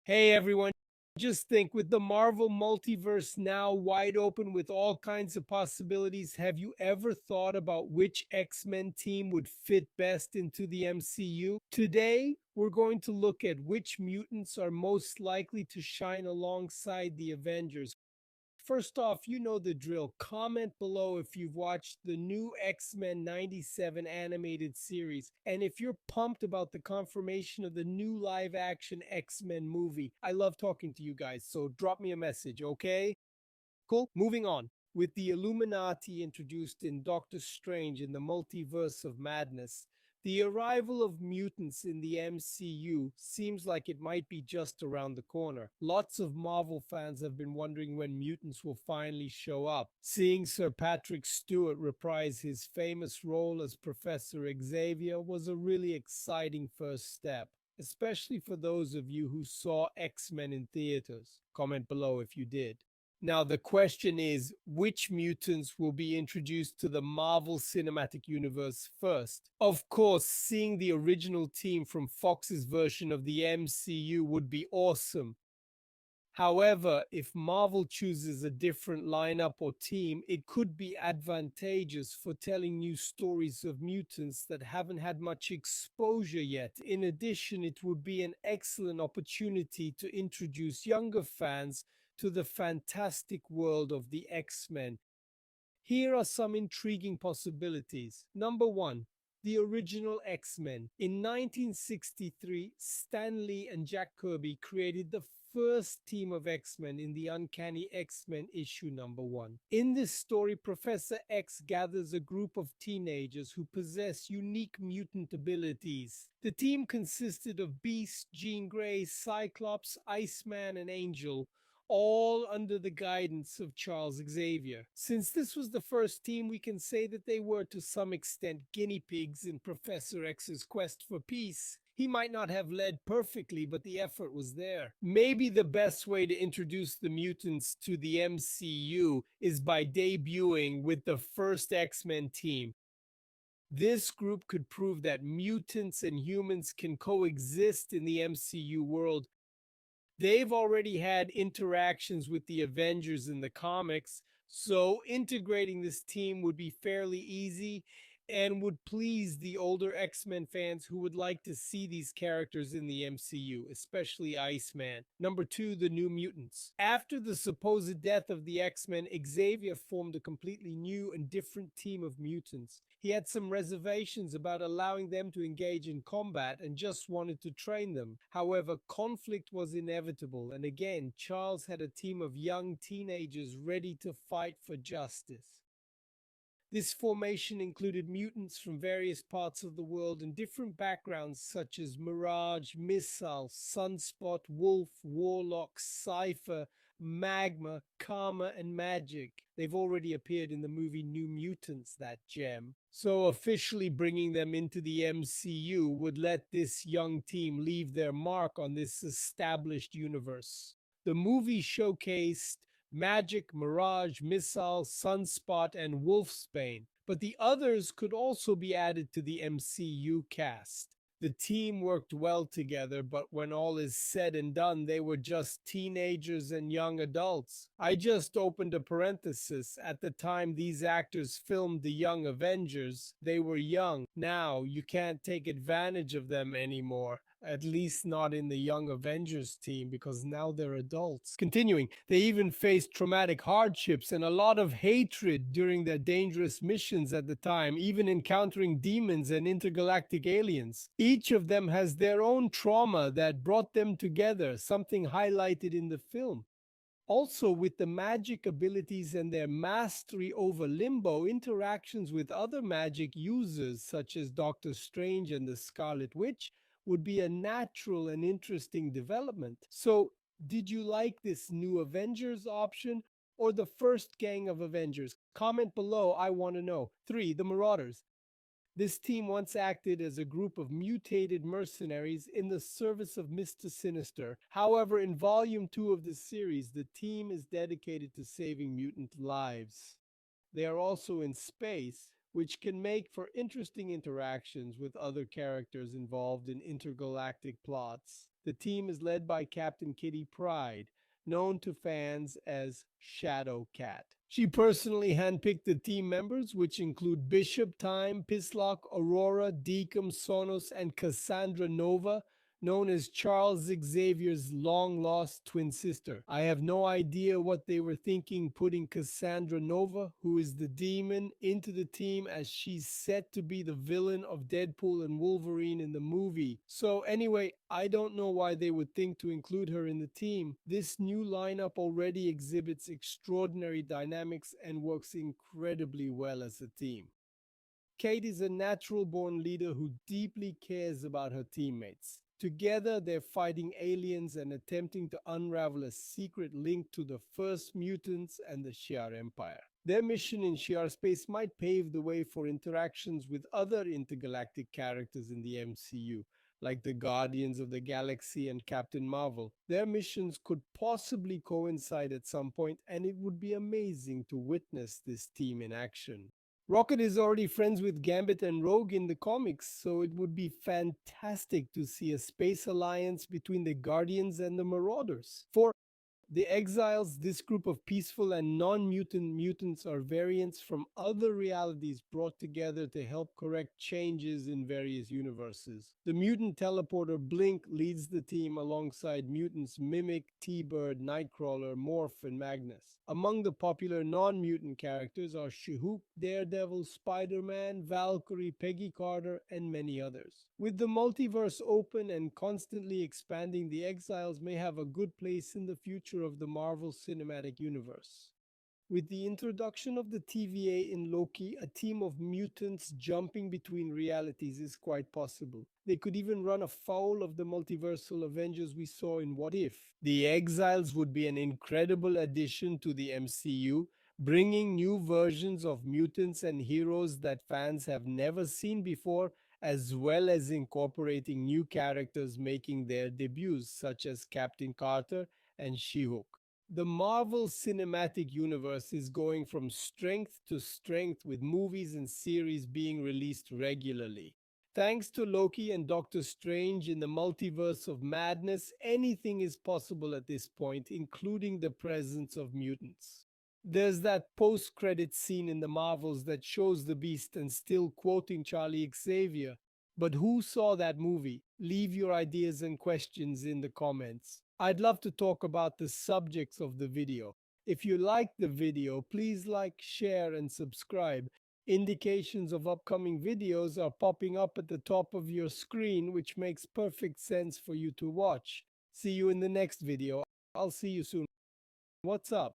Hey everyone, just think with the Marvel multiverse now wide open with all kinds of possibilities, have you ever thought about which X-Men team would fit best into the MCU? Today, we're going to look at which mutants are most likely to shine alongside the Avengers. First off, you know the drill. Comment below if you've watched the new X-Men 97 animated series and if you're pumped about the confirmation of the new live action X-Men movie. I love talking to you guys, so drop me a message, okay? Cool. Moving on. With the Illuminati introduced in Doctor Strange in the Multiverse of Madness, the arrival of mutants in the MCU seems like it might be just around the corner. Lots of Marvel fans have been wondering when mutants will finally show up. Seeing Sir Patrick Stewart reprise his famous role as Professor Xavier was a really exciting first step, especially for those of you who saw X-Men in theaters. Comment below if you did. Now, the question is, which mutants will be introduced to the Marvel Cinematic Universe first? Of course, seeing the original team from Fox's version of the MCU would be awesome. However, if Marvel chooses a different lineup or team, it could be advantageous for telling new stories of mutants that haven't had much exposure yet. In addition, it would be an excellent opportunity to introduce younger fans to the fantastic world of the X-Men. Here are some intriguing possibilities. Number one, the original X-Men. In 1963, Stan Lee and Jack Kirby created the first team of X-Men in the Uncanny X-Men issue number 1. In this story, Professor X gathers a group of teenagers who possess unique mutant abilities. The team consisted of Beast, Jean Grey, Cyclops, Iceman, and Angel, all under the guidance of Charles Xavier. Since this was the first team, we can say that they were to some extent guinea pigs in Professor X's quest for peace. He might not have led perfectly, but the effort was there. Maybe the best way to introduce the mutants to the MCU is by debuting with the first X-Men team. This group could prove that mutants and humans can coexist in the MCU world. They've already had interactions with the Avengers in the comics, so integrating this team would be fairly easy and would please the older X-Men fans who would like to see these characters in the MCU, especially Iceman. Number two, the New Mutants. After the supposed death of the X-Men, Xavier formed a completely new and different team of mutants. He had some reservations about allowing them to engage in combat and just wanted to train them. However, conflict was inevitable, and again, Charles had a team of young teenagers ready to fight for justice. This formation included mutants from various parts of the world and different backgrounds such as Mirage, Missile, Sunspot, Wolf, Warlock, Cypher, Magma, Karma, and Magic. They've already appeared in the movie New Mutants, that gem. So officially bringing them into the MCU would let this young team leave their mark on this established universe. The movie showcased Magic, Mirage, Missile, Sunspot, and Wolfsbane, but the others could also be added to the MCU cast. The team worked well together, but when all is said and done, they were just teenagers and young adults. I just opened a parenthesis. At the time these actors filmed The Young Avengers, they were young. Now, you can't take advantage of them anymore. At least not in the Young Avengers team, because now they're adults. Continuing, they even faced traumatic hardships and a lot of hatred during their dangerous missions at the time, even encountering demons and intergalactic aliens. Each of them has their own trauma that brought them together, something highlighted in the film. Also, with the magic abilities and their mastery over Limbo, interactions with other magic users, such as Doctor Strange and the Scarlet Witch, would be a natural and interesting development. So, did you like this new Avengers option or the first gang of Avengers? Comment below, I want to know. 3. The Marauders. This team once acted as a group of mutated mercenaries in the service of Mr. Sinister. However, in Volume 2 of the series, the team is dedicated to saving mutant lives. They are also in space, which can make for interesting interactions with other characters involved in intergalactic plots. The team is led by Captain Kitty Pryde, known to fans as Shadow Cat. She personally handpicked the team members, which include Bishop, Time, Pislock, Aurora, Deacon, Sonos, and Cassandra Nova, known as Charles Xavier's long-lost twin sister. I have no idea what they were thinking putting Cassandra Nova, who is the demon, into the team, as she's set to be the villain of Deadpool and Wolverine in the movie. So anyway, I don't know why they would think to include her in the team. This new lineup already exhibits extraordinary dynamics and works incredibly well as a team. Kate is a natural-born leader who deeply cares about her teammates. Together, they're fighting aliens and attempting to unravel a secret link to the first mutants and the Shi'ar Empire. Their mission in Shi'ar space might pave the way for interactions with other intergalactic characters in the MCU, like the Guardians of the Galaxy and Captain Marvel. Their missions could possibly coincide at some point, and it would be amazing to witness this team in action. Rocket is already friends with Gambit and Rogue in the comics, so it would be fantastic to see a space alliance between the Guardians and the Marauders. For the Exiles, this group of peaceful and non-mutant mutants are variants from other realities brought together to help correct changes in various universes. The mutant teleporter Blink leads the team alongside mutants Mimic, T-Bird, Nightcrawler, Morph, and Magnus. Among the popular non-mutant characters are She-Hulk, Daredevil, Spider-Man, Valkyrie, Peggy Carter, and many others. With the multiverse open and constantly expanding, the Exiles may have a good place in the future of the Marvel Cinematic Universe. With the introduction of the TVA in Loki, a team of mutants jumping between realities is quite possible. They could even run afoul of the multiversal Avengers we saw in What If. The Exiles would be an incredible addition to the MCU, bringing new versions of mutants and heroes that fans have never seen before, as well as incorporating new characters making their debuts, such as Captain Carter and She-Hulk. The Marvel Cinematic Universe is going from strength to strength, with movies and series being released regularly. Thanks to Loki and Doctor Strange in the Multiverse of Madness, anything is possible at this point, including the presence of mutants. There's that post-credit scene in the Marvels that shows the Beast and still quoting Charlie Xavier. But who saw that movie? Leave your ideas and questions in the comments. I'd love to talk about the subjects of the video. If you liked the video, please like, share, and subscribe. Indications of upcoming videos are popping up at the top of your screen, which makes perfect sense for you to watch. See you in the next video. I'll see you soon. What's up?